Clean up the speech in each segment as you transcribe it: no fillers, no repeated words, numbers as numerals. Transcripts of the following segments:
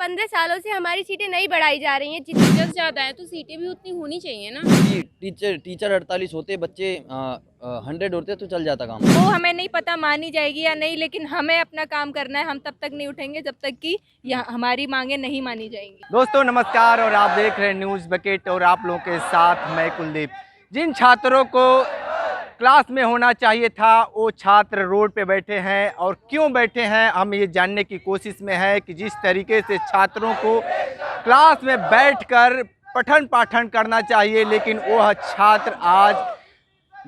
15 सालों से हमारी सीटें नहीं बढ़ाई जा रही हैं। टीचर्स ज़्यादा हैं तो सीटें भी उतनी होनी चाहिए ना। टीचर 48 होते, बच्चे 100 होते तो चल जाता काम। वो हमें नहीं पता मानी जाएगी या नहीं, लेकिन हमें अपना काम करना है। हम तब तक नहीं उठेंगे जब तक कि हमारी मांगे नहीं मानी जाएंगी। दोस्तों नमस्कार, और आप देख रहे हैं न्यूज़ बकेट और आप लोगों के साथ मैं कुलदीप। जिन छात्रों को क्लास में होना चाहिए था वो छात्र रोड पे बैठे हैं, और क्यों बैठे हैं हम ये जानने की कोशिश में है कि जिस तरीके से छात्रों को क्लास में बैठकर पठन पाठन करना चाहिए, लेकिन वह छात्र आज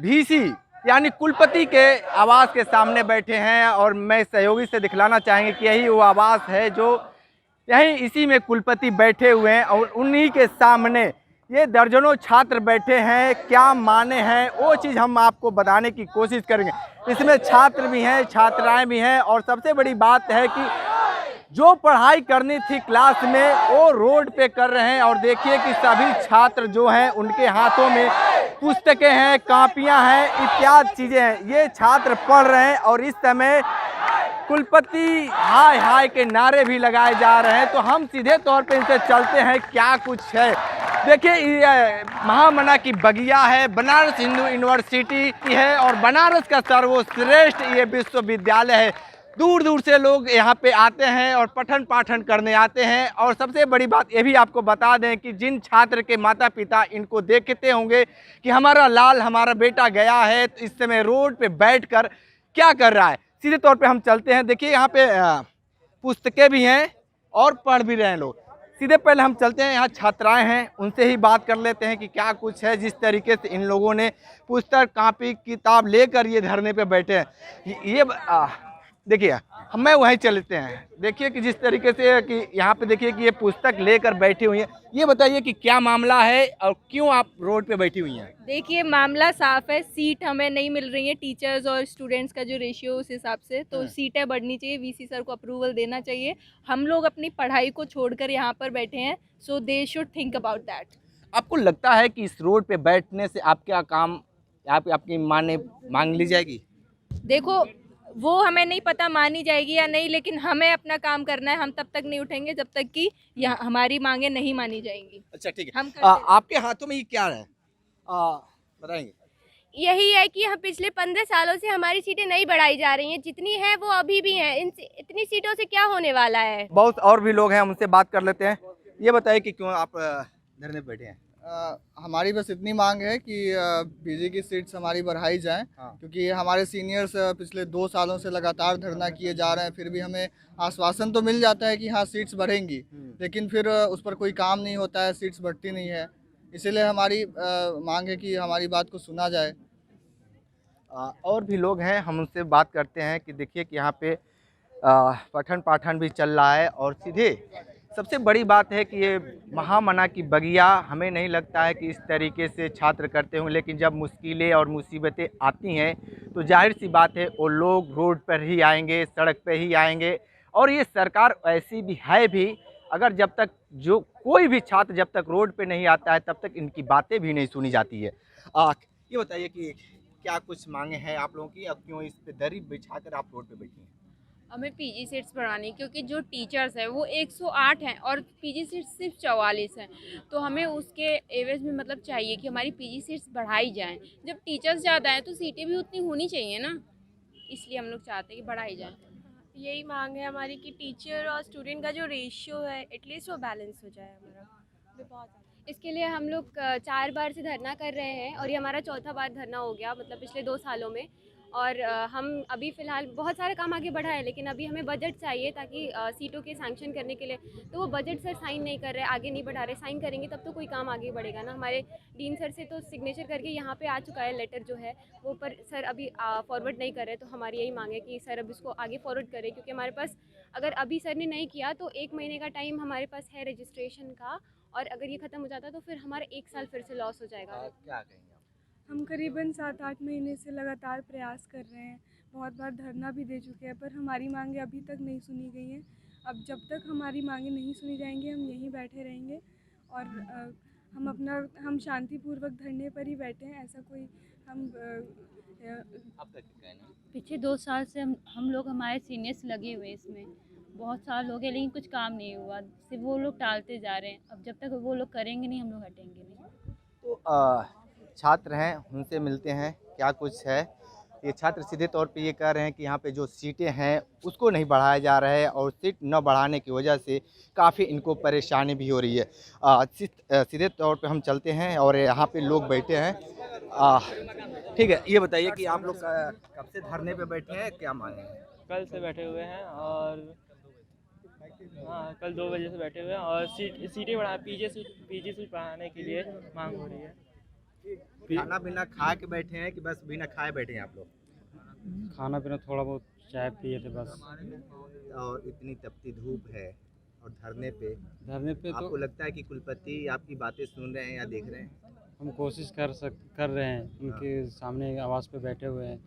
वीसी यानी कुलपति के आवास के सामने बैठे हैं। और मैं सहयोगी से दिखलाना चाहेंगे कि यही वो आवास है जो यहीं इसी में कुलपति बैठे हुए हैं, और उन्हीं के सामने ये दर्जनों छात्र बैठे हैं। क्या माने हैं वो चीज़ हम आपको बताने की कोशिश करेंगे। इसमें छात्र भी हैं, छात्राएं भी हैं, और सबसे बड़ी बात है कि जो पढ़ाई करनी थी क्लास में वो रोड पे कर रहे हैं। और देखिए कि सभी छात्र जो हैं उनके हाथों में पुस्तकें हैं, कापियां हैं, इत्यादि चीज़ें हैं। ये छात्र पढ़ रहे हैं और इस समय कुलपति हाय हाय के नारे भी लगाए जा रहे हैं। तो हम सीधे तौर पे इनसे चलते हैं क्या कुछ है। देखिए ये महामना की बगिया है, बनारस हिंदू यूनिवर्सिटी की है, और बनारस का सर्वश्रेष्ठ ये विश्वविद्यालय है। दूर दूर से लोग यहाँ पे आते हैं और पठन पाठन करने आते हैं। और सबसे बड़ी बात ये भी आपको बता दें कि जिन छात्र के माता पिता इनको देखते होंगे कि हमारा लाल, हमारा बेटा गया है, तो इस समय रोड पे बैठकर क्या कर रहा है, सीधे तौर पे हम चलते हैं। देखिए यहाँ पे पुस्तकें भी हैं और पढ़ भी रहे हैं लोग। सीधे पहले हम चलते हैं, यहाँ छात्राएं हैं, उनसे ही बात कर लेते हैं कि क्या कुछ है। जिस तरीके से इन लोगों ने पुस्तक कापी किताब लेकर ये धरने पे बैठे हैं, ये देखिए हमें वहीं चलते हैं। देखिए कि जिस तरीके से कि यहाँ पे देखिए कि ये पुस्तक लेकर बैठी हुई हैं। ये बताइए कि क्या मामला है और क्यों आप रोड पे बैठी हुई हैं। देखिए मामला साफ है, सीट हमें नहीं मिल रही है। टीचर्स और स्टूडेंट्स का जो रेशियो उस हिसाब से, तो सीटें बढ़नी चाहिए। वीसी सर को अप्रूवल देना चाहिए। हम लोग अपनी पढ़ाई को छोड़कर यहाँ पर बैठे हैं, so they should think about that. आपको लगता है कि इस रोड पे बैठने से आपका काम आपकी मांग ली जाएगी? देखो वो हमें नहीं पता मानी जाएगी या नहीं, लेकिन हमें अपना काम करना है। हम तब तक नहीं उठेंगे जब तक कि हमारी मांगे नहीं मानी जाएंगी। अच्छा ठीक है। हम आपके हाथों में ये क्या है बताएंगे? यही है कि हम पिछले 15 सालों से हमारी सीटें नहीं बढ़ाई जा रही हैं। जितनी है वो अभी भी हैं। इतनी सीटों से क्या होने वाला है। बहुत और भी लोग हैं, उनसे बात कर लेते हैं। ये बताइए कि क्यों आप धरने पे बैठे हैं? हमारी बस इतनी मांग है कि पीजी की सीट्स हमारी बढ़ाई जाएं। हाँ। क्योंकि हमारे सीनियर्स पिछले 2 सालों से लगातार धरना किए जा रहे हैं, फिर भी हमें आश्वासन तो मिल जाता है कि हाँ सीट्स बढ़ेंगी, लेकिन फिर उस पर कोई काम नहीं होता है, सीट्स बढ़ती नहीं है। इसीलिए हमारी मांग है कि हमारी बात को सुना जाए। और भी लोग हैं, हम उनसे बात करते हैं कि देखिए कि यहाँ पे पठन पाठन भी चल रहा है। और सीधे सबसे बड़ी बात है कि ये महामना की बगिया, हमें नहीं लगता है कि इस तरीके से छात्र करते हों, लेकिन जब मुश्किलें और मुसीबतें आती हैं तो जाहिर सी बात है वो लोग रोड पर ही आएंगे, सड़क पर ही आएंगे। और ये सरकार ऐसी भी है भी, अगर जब तक जो कोई भी छात्र जब तक रोड पे नहीं आता है तब तक इनकी बातें भी नहीं सुनी जाती है। ये बताइए कि क्या कुछ मांगे हैं आप लोगों की, अब क्यों इस पे दरी बिछाकर आप रोड पे बैठी हैं? हमें पीजी सीट्स बढ़ानी, क्योंकि जो टीचर्स हैं वो 108 हैं और पीजी सीट्स सिर्फ 44 हैं। तो हमें उसके एवज में मतलब चाहिए कि हमारी पीजी सीट्स बढ़ाई जाएं। जब टीचर्स ज़्यादा हैं तो सीटें भी उतनी होनी चाहिए ना, इसलिए हम लोग चाहते हैं कि बढ़ाई जाए। यही मांग है हमारी कि टीचर और स्टूडेंट का जो रेशियो है एटलीस्ट वो बैलेंस हो जाए हमारा। बहुत इसके लिए हम लोग 4 बार से धरना कर रहे हैं, और ये हमारा चौथा बार धरना हो गया, मतलब पिछले 2 सालों में। और हम अभी फ़िलहाल बहुत सारे काम आगे बढ़ा है, लेकिन अभी हमें बजट चाहिए ताकि सीटों के सैंक्शन करने के लिए। तो वो बजट सर साइन नहीं कर रहे, आगे नहीं बढ़ा रहे। साइन करेंगे तब तो कोई काम आगे बढ़ेगा ना। हमारे डीन सर से तो सिग्नेचर करके यहाँ पे आ चुका है लेटर जो है वो, पर सर अभी फॉरवर्ड नहीं कर रहे। तो हमारी यही मांग है कि सर अब इसको आगे फॉरवर्ड करें, क्योंकि हमारे पास अगर अभी सर ने नहीं किया तो 1 महीने का टाइम हमारे पास है रजिस्ट्रेशन का, और अगर ये ख़त्म हो जाता तो फिर हमारा 1 साल फिर से लॉस हो जाएगा। क्या कहेंगे आप? हम करीबन 7-8 महीने से लगातार प्रयास कर रहे हैं, बहुत बार धरना भी दे चुके हैं, पर हमारी मांगें अभी तक नहीं सुनी गई हैं। अब जब तक हमारी मांगें नहीं सुनी जाएंगी हम यहीं बैठे रहेंगे, और हम शांतिपूर्वक धरने पर ही बैठे हैं। ऐसा कोई आपका क्या कहना है? पिछले 2 साल से हम लोग हमारे सीनियर्स लगे हुए हैं इसमें, बहुत साल हो गए लेकिन कुछ काम नहीं हुआ, सिर्फ वो लोग टालते जा रहे हैं। अब जब तक वो लोग करेंगे नहीं हम लोग हटेंगे नहीं। तो छात्र हैं, उनसे मिलते हैं क्या कुछ है। ये छात्र सीधे तौर पे ये कह रहे हैं कि यहाँ पे जो सीटें हैं उसको नहीं बढ़ाया जा रहा है और सीट न बढ़ाने की वजह से काफ़ी इनको परेशानी भी हो रही है। सीधे तौर पे हम चलते हैं और यहाँ पे लोग बैठे हैं। ठीक है, ये बताइए कि आप लोग कब से धरने पे बैठे हैं, क्या मांगे हैं? कल से बैठे हुए हैं और हाँ कल 2 बजे से बैठे हुए हैं और सीटें बढ़ा पीजी सीट बढ़ाने के लिए मांग हो रही है। खाना पीना खा के बैठे हैं कि बस बिना खाए बैठे हैं आप लोग? खाना पीना थोड़ा बहुत चाय पिए थे बस। और इतनी तपती धूप है और धरने पे तो आपको लगता है कि कुलपति आपकी बातें सुन रहे हैं या देख रहे हैं? हम कोशिश कर रहे हैं, उनके सामने आवाज़ पे बैठे हुए हैं।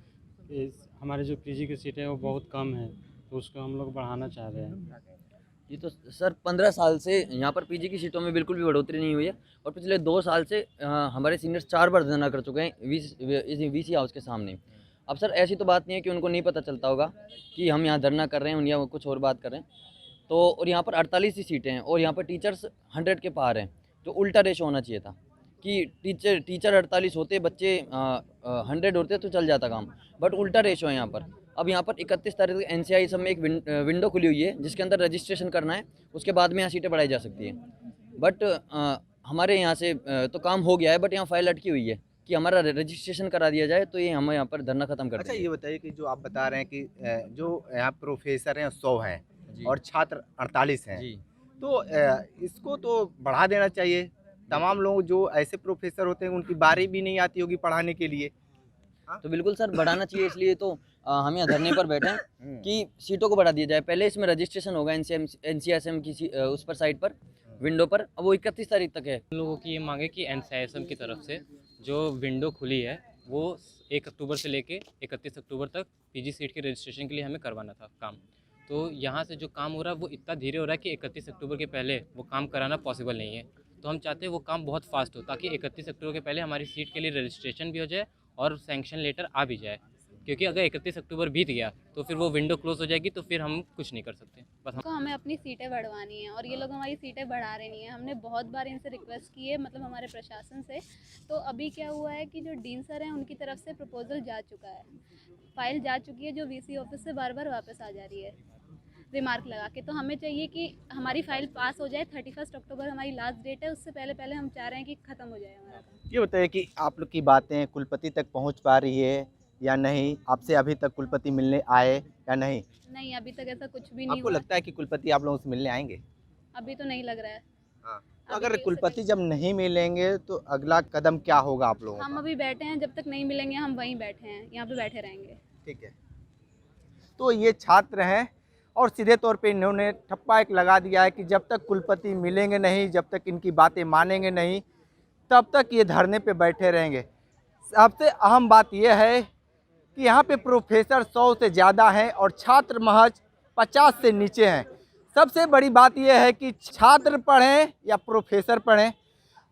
हमारे जो पीजी की सीटें हैं वो बहुत कम है, तो उसको हम लोग बढ़ाना चाह रहे हैं। जी तो सर 15 साल से यहाँ पर पीजी की सीटों में बिल्कुल भी बढ़ोतरी नहीं हुई है और पिछले 2 साल से हमारे सीनियर्स 4 बार धरना कर चुके हैं वीसी हाउस के सामने। अब सर ऐसी तो बात नहीं है कि उनको नहीं पता चलता होगा कि हम यहाँ धरना कर रहे हैं या कुछ और बात कर रहे हैं। तो और यहाँ पर 48 ही सीटें हैं और यहाँ पर टीचर्स 100 के पार हैं, जो उल्टा रेशो होना चाहिए था कि टीचर 48 होते, बच्चे 100 होते तो चल जाता काम, बट उल्टा रेशो है यहाँ पर। अब यहाँ पर 31 तारीख तक NCI सब में एक विंडो खुली हुई है जिसके अंदर रजिस्ट्रेशन करना है, उसके बाद में यहाँ सीटें बढ़ाई जा सकती हैं। बट हमारे यहाँ से तो काम हो गया है, बट यहाँ फाइल अटकी हुई है कि हमारा रजिस्ट्रेशन करा दिया जाए तो ये हम यहाँ पर धरना खत्म कर देंगे। अच्छा, ये बताइए कि जो आप बता रहे हैं कि जो यहाँ प्रोफेसर हैं 100 हैं और छात्र 48 हैं, तो इसको तो बढ़ा देना चाहिए। तमाम लोग जो ऐसे प्रोफेसर होते हैं उनकी बारी भी नहीं आती होगी पढ़ाने के लिए। तो बिल्कुल सर बढ़ाना चाहिए, इसलिए तो हम यहाँ धरने पर बैठे हैं कि सीटों को बढ़ा दिया जाए। पहले इसमें रजिस्ट्रेशन होगा NCSM की उस पर साइट पर विंडो पर, अब वो 31 तारीख तक है। हम लोगों की ये मांगे कि NCSM की तरफ से जो विंडो खुली है वो 1 अक्टूबर से लेके 31 अक्टूबर तक पीजी सीट के रजिस्ट्रेशन के लिए हमें करवाना था काम। तो यहाँ से जो काम हो रहा है वो इतना धीरे हो रहा है कि 31 अक्टूबर के पहले वो काम कराना पॉसिबल नहीं है। तो हम चाहते हैं वो काम बहुत फास्ट हो ताकि 31 अक्टूबर के पहले हमारी सीट के लिए रजिस्ट्रेशन भी हो जाए और सैंक्शन लेटर आ भी जाए, क्योंकि अगर 31 अक्टूबर बीत गया तो फिर वो विंडो क्लोज हो जाएगी, तो फिर हम कुछ नहीं कर सकते। बस हमें अपनी सीटें बढ़वानी है और ये लोग हमारी सीटें बढ़ा रहे नहीं है। हमने बहुत बार इनसे रिक्वेस्ट की है, मतलब हमारे प्रशासन से। तो अभी क्या हुआ है कि जो डीन सर हैं उनकी तरफ से प्रपोजल जा चुका है, फाइल जा चुकी है, जो VC ऑफिस से बार बार वापस आ जा रही है रिमार्क लगा के। तो हमें चाहिए कि हमारी फ़ाइल पास हो जाए। 31 अक्टूबर हमारी लास्ट डेट है, उससे पहले पहले हम चाह रहे हैं कि ख़त्म हो जाए हमारा काम। ये बताइए कि आप लोग की बातें कुलपति तक पहुंच पा रही है या नहीं? आपसे अभी तक कुलपति मिलने आए या नहीं? नहीं, अभी तक ऐसा कुछ भी नहीं आपको हुआ। लगता है कि कुलपति आप लोगों से मिलने आएंगे? अभी तो नहीं लग रहा है। हाँ। तो अगर कुलपति जब नहीं मिलेंगे तो अगला कदम क्या होगा आप लोगों का? हम अभी बैठे हैं, जब तक नहीं मिलेंगे हम वहीं बैठे हैं, यहाँ पे बैठे रहेंगे। ठीक है। तो ये छात्र हैं और सीधे तौर पे इन्होंने ठप्पा एक लगा दिया है कि जब तक कुलपति मिलेंगे नहीं, जब तक इनकी बातें मानेंगे नहीं, तब तक ये धरने पे बैठे रहेंगे। सबसे अहम बात यह है कि यहाँ पे प्रोफेसर 100 से ज़्यादा हैं और छात्र महज 50 से नीचे हैं। सबसे बड़ी बात यह है कि छात्र पढ़ें या प्रोफेसर पढ़ें,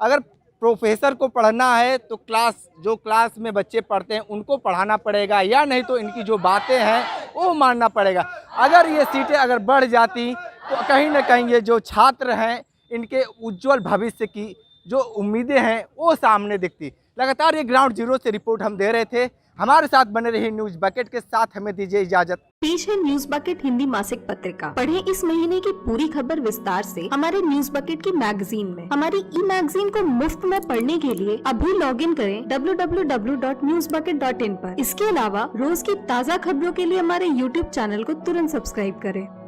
अगर प्रोफेसर को पढ़ना है तो क्लास में बच्चे पढ़ते हैं उनको पढ़ाना पड़ेगा, या नहीं तो इनकी जो बातें हैं वो मानना पड़ेगा। अगर ये सीटें अगर बढ़ जाती तो कहीं ना कहीं ये जो छात्र हैं इनके उज्जवल भविष्य की जो उम्मीदें हैं वो सामने दिखती। लगातार ये ग्राउंड जीरो से रिपोर्ट हम दे रहे थे। हमारे साथ बने रही न्यूज बकेट के साथ, हमें दीजिए इजाजत। पेश है न्यूज बकेट हिंदी मासिक पत्रिका। पढ़ें इस महीने की पूरी खबर विस्तार से हमारे न्यूज बकेट की मैगजीन में। हमारी मैगजीन को मुफ्त में पढ़ने के लिए अभी लॉगिन करें www.newsbucket.in पर। इसके अलावा रोज की ताज़ा खबरों के लिए हमारे YouTube चैनल को तुरंत सब्सक्राइब करें।